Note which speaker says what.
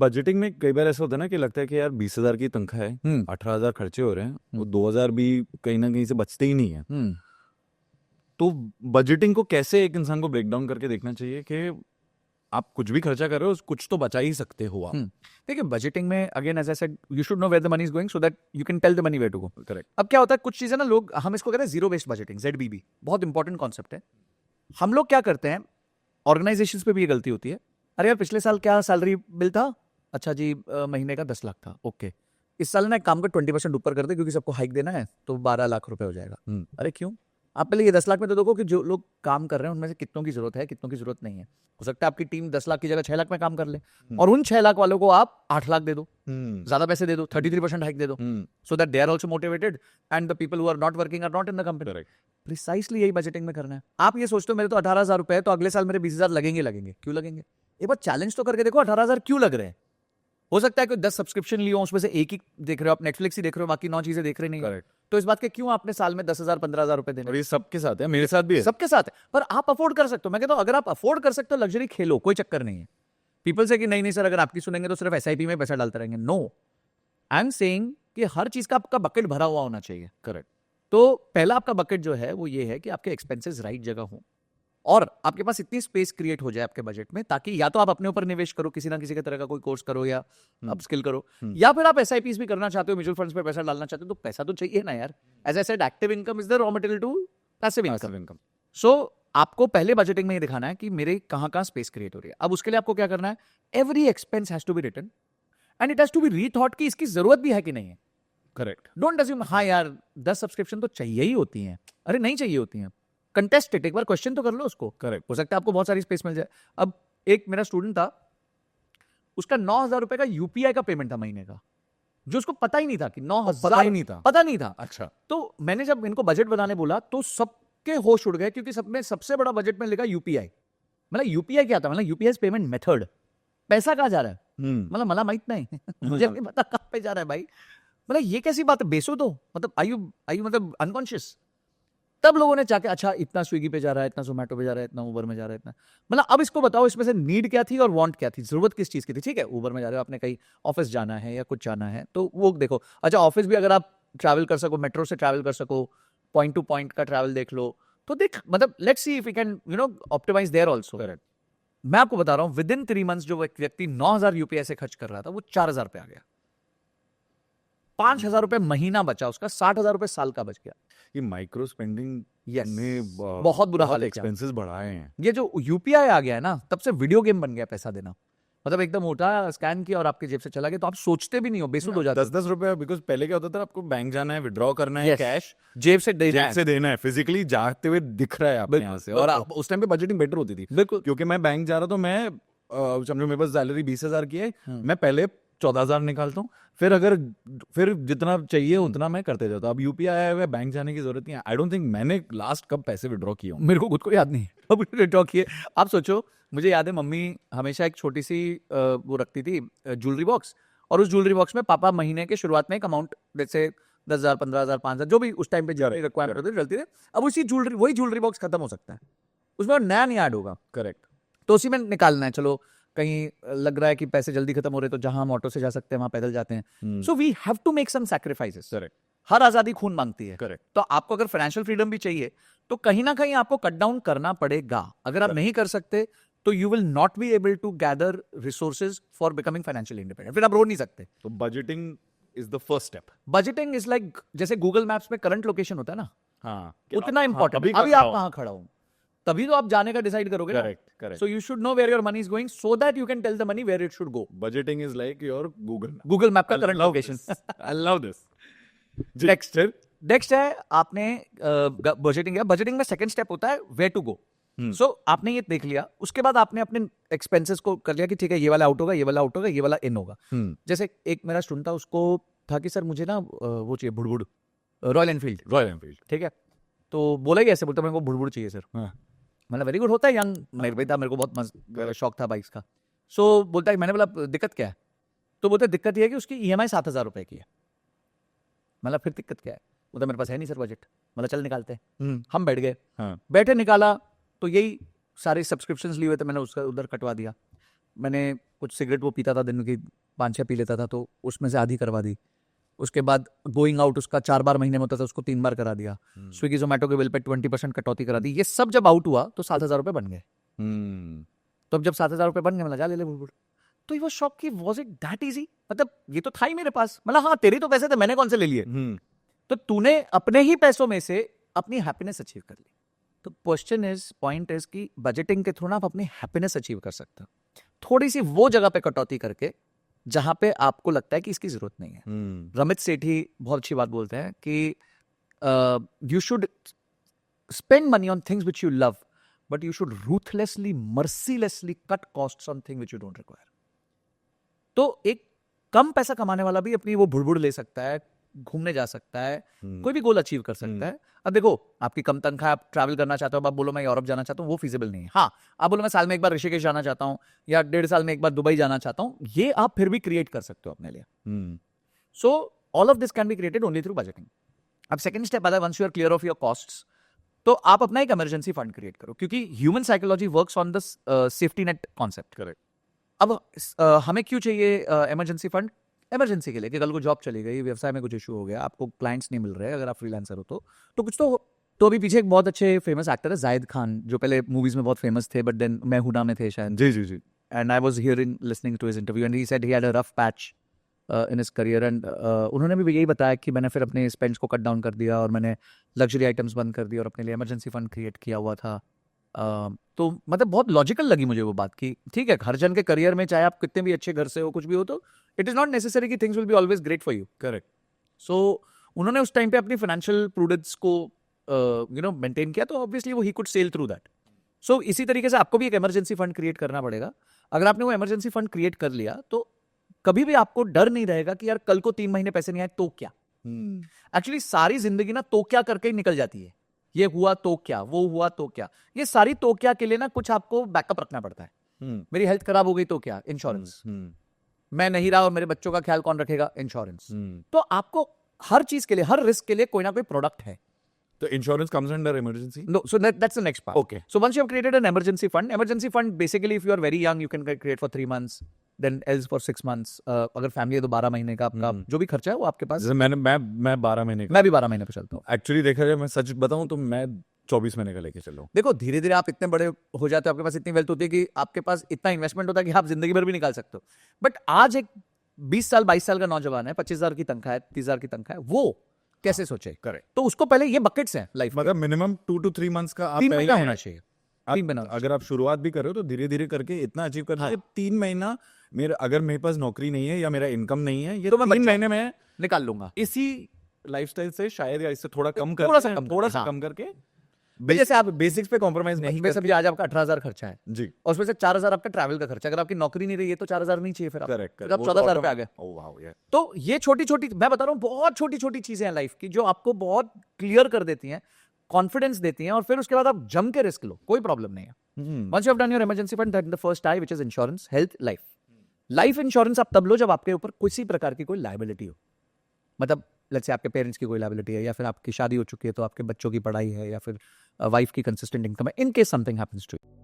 Speaker 1: Budgeting में कई बार ऐसा होता है ना कि लगता है कि यार 20,000 की तनख्वाह है, 18,000 खर्चे हो रहे हैं, वो 2,000 भी कहीं ना कहीं से बचते ही नहीं है। तो बजटिंग को कैसे एक इंसान को ब्रेक डाउन करके देखना चाहिए कि आप कुछ भी खर्चा कर रहे हो, कुछ तो बचा ही सकते हो आप।
Speaker 2: देखिए बजटिंग में again as I said you should know where the money is going so that you can tell the money where to go.
Speaker 1: Correct.
Speaker 2: अब क्या होता है, कुछ चीजें ना लोग, हम इसको कहते हैं जीरो बेस्ड बजटिंग, ZBB, बहुत इंपॉर्टेंट कॉन्सेप्ट है। हम लोग क्या करते हैं, ऑर्गेनाइजेशंस पे भी ये गलती होती है, अरे यार पिछले साल क्या सैलरी बिल था, अच्छा जी महीने का 10 लाख था, ओके, इस साल ना एक काम कर 20% ऊपर कर दे क्योंकि सबको हाइक देना है तो 12 लाख रुपए हो जाएगा। अरे क्यों? आप पहले ये 10 लाख में तो देखो कि जो लोग काम कर रहे हैं उनमें से कितनों की जरूरत है, कितनों की जरूरत नहीं है। हो सकता है आपकी टीम 10 लाख की जगह 6 लाख में काम कर ले, और उन 6 लाख वालों को आप 8 लाख दे दो, ज्यादा पैसे दे दो, 33% हाइक दे दो, so that they are also motivated and the people who are not working are not in the company. Precisely यही बजटिंग में करना है। आप ये सोचते हो मेरे तो 18,000 रुपए है तो अगले साल मेरे 20,000 लगेंगे, क्यों लगेंगे? एक बार चैलेंज तो करके देखो 18,000 क्यों लग रहे हैं। हो सकता है कि 10 सब्सक्रिप्शन लियो, उसमें से एक ही देख रहे हो, आप नेटफ्लिक्स ही देख रहे हो, बाकी 9 चीजें देख रहे नहीं। करेक्ट। तो इस बात के क्यों आपने साल में 10,000 15,000 रुपए देने?
Speaker 1: और ये सबके साथ है, मेरे साथ भी है,
Speaker 2: सबके साथ है, पर आप अफोर्ड कर सकते हो। मैं कहता हूं अगर आप अफोर्ड कर सकते हो लग्जरी खेलो, कोई चक्कर नहीं है। पीपल से कि नहीं सर अगर आपकी सुनेंगे तो सिर्फ SIP में पैसा डालते रहेंगे। नो, आई एम सेइंग कि हर चीज का आपका बकेट भरा हुआ होना चाहिए।
Speaker 1: करेक्ट।
Speaker 2: तो पहला आपका बकेट जो है वो ये है कि आपके एक्सपेंसेस राइट जगह हो और आपके पास इतनी स्पेस क्रिएट हो जाए आपके बजट में, ताकि या तो आप अपने ऊपर निवेश करो, किसी ना किसी के तरह का कोई कोर्स करो या अपस्किल करो, या फिर आप SIPs भी करना चाहते हो, म्यूचुअल फंड्स पे पैसा डालना चाहते हो, तो पैसा तो चाहिए ना यार। As I said active income is the raw material to passive income. So आपको पहले बजटिंग में ये दिखाना है कि मेरे कहां स्पेस क्रिएट हो रही है। अब उसके लिए आपको क्या करना है, every expense has to be written and it has to be rethought कि इसकी जरूरत भी है कि नहीं है।
Speaker 1: करेक्ट।
Speaker 2: डोंट अज्यूम हाँ यार 10 सब्सक्रिप्शन तो चाहिए ही होती हैं, अरे नहीं चाहिए होती हैं, कंटेस्ट इट, एक बार क्वेश्चन तो कर लो उसको।
Speaker 1: करेक्ट।
Speaker 2: हो सकता है आपको बहुत सारी स्पेस मिल जाए। अब एक मेरा स्टूडेंट था, उसका 9,000 रुपए का UPI का पेमेंट था महीने का, जो उसको पता ही नहीं था कि 9,000
Speaker 1: पता ही नहीं था।
Speaker 2: पता नहीं था।
Speaker 1: अच्छा।
Speaker 2: तो मैंने जब इनको बजट बनाने बोला तो सबके होश उड़ गए, क्योंकि सब में सबसे बड़ा बजट में लिखा UPI। मतलब UPI क्या था? मतलब UPI पेमेंट मेथड, पैसा कहां जा रहा है, मतलब मला माहित नहीं मुझे नहीं पता कहां पे जा रहा है भाई। मतलब ये कैसी बात है, बेसो दो, मतलब आयु मतलब अनकॉन्शियस। तब लोगों ने चाहे अच्छा इतना स्विगी पे जा रहा है, इतना जोमेटो पे जा रहा है, इतना उबर में जा रहा है, इतना, मतलब अब इसको बताओ इसमें से नीड क्या थी और वांट क्या थी, जरूरत किस चीज की थी। ठीक है उबर में जा रहे हो, आपने कहीं ऑफिस जाना है या कुछ जाना है तो वो देखो, अच्छा ऑफिस भी अगर आप ट्रैवल कर सको, मेट्रो से ट्रैवल कर सको, पॉइंट टू पॉइंट का ट्रैवल देख लो, तो देख मतलब let's see if we can optimise there also. मैं आपको बता रहा हूं विद इन 3 मंथ्स जो एक व्यक्ति 9,000 UPI से खर्च कर रहा था वो 4,000 पे आ गया, 5,000 रुपए महीना बचा उसका, 60,000 रुपए साल का बच गया।
Speaker 1: ये माइक्रो स्पेंडिंग
Speaker 2: ने
Speaker 1: बहुत
Speaker 2: बहुत बुरा हाल है,
Speaker 1: एक्सपेंसेस बढ़ाए हैं।
Speaker 2: ये जो UPI आ गया है ना, तब से वीडियो गेम बन गया पैसा देना। मतलब एकदम उठा स्कैन किया और आपके जेब से चला गया, तो आप सोचते भी नहीं हो, बेसुध हो जाते हो।
Speaker 1: 10-10 रुपए, बिकॉज पहले क्या होता था, आपको बैंक जाना है, विड्रॉ करना है,
Speaker 2: Yes.
Speaker 1: कैश
Speaker 2: जेब से
Speaker 1: देना है, फिजिकली जाते हुए दिख रहा है आपके यहाँ से। और उस टाइम पे बजटिंग बेटर होती थी,
Speaker 2: बिल्कुल,
Speaker 1: क्योंकि मैं बैंक जा रहा था, मैं समझो मेरे पास सैलरी 20,000 की है, मैं पहले 14,000 निकालता हूँ, फिर जितना चाहिए उतना मैं करते जाता हूँ। अब UPI आया हुआ है, बैंक जाने की जरूरत नहीं है। आई डोंट थिंक मैंने लास्ट कब पैसे विड्रॉ किए,
Speaker 2: मेरे को खुद को याद नहीं अब विड्रॉ किए। आप सोचो, मुझे याद है मम्मी हमेशा एक छोटी सी वो रखती थी ज्वेलरी बॉक्स, और उस ज्वेलरी बॉक्स में पापा महीने के शुरुआत में एक अमाउंट, जैसे 10,000 15,000 5,000 जो भी उस टाइम पे रिक्वायरमेंट होती डलती थी। अब वही ज्वेलरी बॉक्स खत्म हो सकता है, उसमें नया नहीं ऐड होगा।
Speaker 1: करेक्ट।
Speaker 2: तो उसी में निकालना है। चलो कहीं लग रहा है कि पैसे जल्दी खत्म हो रहे, तो जहां हम ऑटो से जा सकते हैं वहां पैदल जाते हैं। So we have to make some sacrifices.
Speaker 1: Correct.
Speaker 2: हर आजादी खून मांगती है।
Speaker 1: करेक्ट।
Speaker 2: तो आपको अगर फाइनेंशियल फ्रीडम भी चाहिए तो कहीं ना कहीं आपको कट डाउन करना पड़ेगा। अगर आप नहीं कर सकते तो you will not be able to gather resources for becoming financially independent, फिर आप रो नहीं सकते।
Speaker 1: तो budgeting is the first step.
Speaker 2: Budgeting is like जैसे गूगल मैप्स में करंट लोकेशन होता है ना,
Speaker 1: हाँ,
Speaker 2: उतना इंपॉर्टेंट। अभी आप कहां खड़ा हो, तभी तो आप जाने का डिसाइड करोगे।
Speaker 1: Correct.
Speaker 2: So you should know where your money is going so that you can tell the money where it should go.
Speaker 1: Budgeting is like your
Speaker 2: Google map का current location.
Speaker 1: I love this.
Speaker 2: Next है आपने budgeting है। Budgeting में second step होता है where to गो। सो आपने ये देख लिया, उसके बाद आपने अपने एक्सपेंसेस को कर लिया कि ठीक है ये वाला आउट होगा, ये वाला आउट होगा, ये वाला इन होगा। जैसे एक मेरा स्टूडेंट था, उसको था कि सर मुझे ना वो चाहिए भुड़भुड़, रॉयल एनफील्ड। ठीक है, तो बोला ही ऐसे, बोलता मेरे को भुड़भुड़ चाहिए सर। मतलब वेरी गुड, होता है यंग मेरे था, मेरे को बहुत शौक था बाइक्स का। सो बोलता है, मैंने बोला दिक्कत क्या है, तो बोलता दिक्कत ये है कि उसकी EMI 7,000 रुपए की है। मतलब फिर दिक्कत क्या है, बोलता मेरे पास है नहीं सर बजट। मतलब चल निकालते हैं। हम बैठ गए, बैठे निकाला, तो यही सारे सब्सक्रिप्शंस लिए हुए थे, मैंने उसका उधर कटवा दिया। मैंने कुछ सिगरेट वो पीता था, दिन की 5-6 पी लेता था, तो उसमें से आधी करवा दी। उसके बाद गोइंग आउट उसका 4 बार महीने में होता था, उसको 3 बार करा दिया। स्विगी जोमेटो के बिल पे 20% कटौती करा दी। ये सब जब आउट हुआ तो 7,000 रुपये बन गए। तो अब जब 7,000 रुपये बन गए, मतलब जा ले बुलबुल। तो वो शॉक की, वॉज इट दैट इजी? मतलब ये तो था ही मेरे पास, मतलब हाँ तेरे तो पैसे थे, मैंने कौन से ले लिए? तो तूने अपने ही पैसों में से अपनी हैप्पीनेस अचीव कर ली। तो क्वेश्चन इज, पॉइंट इज कि बजटिंग के थ्रू ना आप अपनी हैप्पीनेस अचीव कर सकते हो, थोड़ी सी वो जगह पे कटौती करके जहां पे आपको लगता है कि इसकी जरूरत नहीं है। रमित सेठी बहुत अच्छी बात बोलते हैं कि you should spend money on things which you love, but you should ruthlessly, mercilessly cut costs on thing which you don't require. तो एक कम पैसा कमाने वाला भी अपनी वो भुड़भुड़ ले सकता है, घूमने जा सकता है, कोई भी गोल अचीव कर सकता है। अब देखो, आपकी कम तनख्वाह, आप ट्रैवल करना चाहते हो, आप बोलो मैं यूरोप जाना चाहता हूँ, वो फिजिबल नहीं है। हाँ, आप बोलो मैं साल में एक बार ऋषिकेश जाना चाहता हूँ या 1.5 साल में एक बार दुबई जाना चाहता हूँ, ये आप फिर भी क्रिएट कर सकते हो अपने लिए। So all of this can be created only through budgeting. अब सेकंड स्टेप आता है, once you are clear of your costs, तो आप अपना एक इमरजेंसी फंड क्रिएट करो, क्योंकि human psychology works on the safety net concept.
Speaker 1: Correct.
Speaker 2: अब हमें क्यों चाहिए इमरजेंसी फंड? इमरजेंसी के लिए कि कल को जॉब चली गई, व्यवसाय में कुछ इशू हो गया, आपको क्लाइंट्स नहीं मिल रहे, अगर आप फ्रीलांसर हो तो कुछ तो अभी पीछे एक बहुत अच्छे फेमस एक्टर है जाहिद खान, जो पहले मूवीज में बहुत फेमस थे, बट देन मैं हूं ना में थे शायद।
Speaker 1: जी जी जी।
Speaker 2: And I was hearing, listening to his interview, and he said he had a rough patch in his career, and उन्होंने भी यही बताया कि मैंने फिर अपने स्पेंड्स को कट डाउन कर दिया और मैंने लग्जरी आइटम्स बंद कर दिया और अपने लिए इमरजेंसी फंड क्रिएट किया हुआ था। तो मतलब बहुत लॉजिकल लगी मुझे वो बात कि ठीक है, हर जन के करियर में, चाहे आप कितने भी अच्छे घर से हो, कुछ भी हो, तो इट इज नॉट नेसेसरी कि things will be always great for you.
Speaker 1: Correct.
Speaker 2: So उन्होंने उस टाइम पे अपनी फाइनेंशियल प्रूडेंस को मेंटेन किया, तो ऑब्वियसली वो he could sail through that. So इसी तरीके से आपको भी एक इमरजेंसी फंड क्रिएट करना पड़ेगा। अगर आपने वो इमरजेंसी फंड क्रिएट कर लिया, तो कभी भी आपको डर नहीं रहेगा कि यार कल को 3 महीने पैसे नहीं आए तो क्या। एक्चुअली सारी जिंदगी ना तो क्या करके ही निकल जाती है। ये हुआ तो क्या, वो हुआ तो क्या, ये सारी तो क्या के लिए ना कुछ आपको बैकअप रखना पड़ता है। मेरी हेल्थ खराब हो गई तो क्या, इंश्योरेंस। मैं नहीं रहा और मेरे बच्चों का ख्याल कौन रखेगा, इंश्योरेंस। तो आपको हर चीज के लिए, हर रिस्क के लिए कोई ना कोई प्रोडक्ट है।
Speaker 1: तो insurance comes under emergency?
Speaker 2: No, so that's the next part.
Speaker 1: Okay.
Speaker 2: So once you have created an emergency fund basically if you are very young you can create for 3 months, then else for 6 months. अगर family है तो 12 महीने का आपका जो भी खर्चा है वो आपके पास।
Speaker 1: जैसे मैं 12 महीने का,
Speaker 2: मैं भी 12 महीने पे चलता हूँ।
Speaker 1: एक्चुअली देखा जाए, मैं सच बताऊं तो मैं 24 महीने का लेके चल रहा हूं।
Speaker 2: देखो धीरे धीरे आप इतने बड़े हो जाते हो, आपके पास इतनी वेल्थ होती है कि आपके पास इतना इन्वेस्टमेंट होता है कि आप जिंदगी भर भी निकाल सकते हो। बट आज एक 20 साल 22 साल का नौजवान है, 25,000 की तनख्वाह है, 30,000 की तनख्वाह है, वो कैसे सोचे?
Speaker 1: करेक्ट।
Speaker 2: तो उसको पहले ये बकेट्स हैं लाइफ,
Speaker 1: मतलब मिनिमम 2 to 3 मंथ्स का आप
Speaker 2: 3
Speaker 1: पहले
Speaker 2: महीना होना चाहिए। 3 महीना
Speaker 1: अगर आप शुरुआत भी कर रहे हो तो धीरे धीरे करके इतना अचीव कर लीजिए। 3 महीना अगर मेरे पास नौकरी नहीं है या मेरा इनकम नहीं है, ये
Speaker 2: तो मैं
Speaker 1: 3 महीने में
Speaker 2: निकाल लूंगा
Speaker 1: इसी लाइफस्टाइल से शायद, या इससे थोड़ा कम कर,
Speaker 2: थोड़ा सा कम
Speaker 1: करके,
Speaker 2: जैसे आप
Speaker 1: बेसिक्स पे कॉम्प्रोमाइज नहीं
Speaker 2: में समझिए आज आपका 18,000 खर्चा है
Speaker 1: जी,
Speaker 2: और उसमें से 4,000 आपका ट्रैवल का खर्चा। अगर आपकी नौकरी नहीं रही है तो 4,000 नहीं चाहिए, फिर आप
Speaker 1: करेक्ट,
Speaker 2: फिर आप 14,000 पे आ गए।
Speaker 1: ओह वाओ, ये
Speaker 2: तो ये छोटी छोटी, मैं बता रहा हूँ, बहुत छोटी छोटी चीजें हैं लाइफ की जो आपको बहुत क्लियर कर देती हैं, कॉन्फिडेंस देती हैं, और फिर उसके बाद आप जम के रिस्क लो, कोई प्रॉब्लम नहीं है। Once you have done your emergency fund, that the first I which is insurance, health, life. Life insurance आप तब लो जब आपके ऊपर किसी प्रकार की कोई लायबिलिटी हो। मतलब लेट्स से आपके पेरेंट्स की कोई लायबिलिटी है, या फिर आपकी शादी हो चुकी है तो आपके बच्चों की पढ़ाई है, या फिर वाइफ की कंसिस्टेंट इनकम है, in case something happens to you.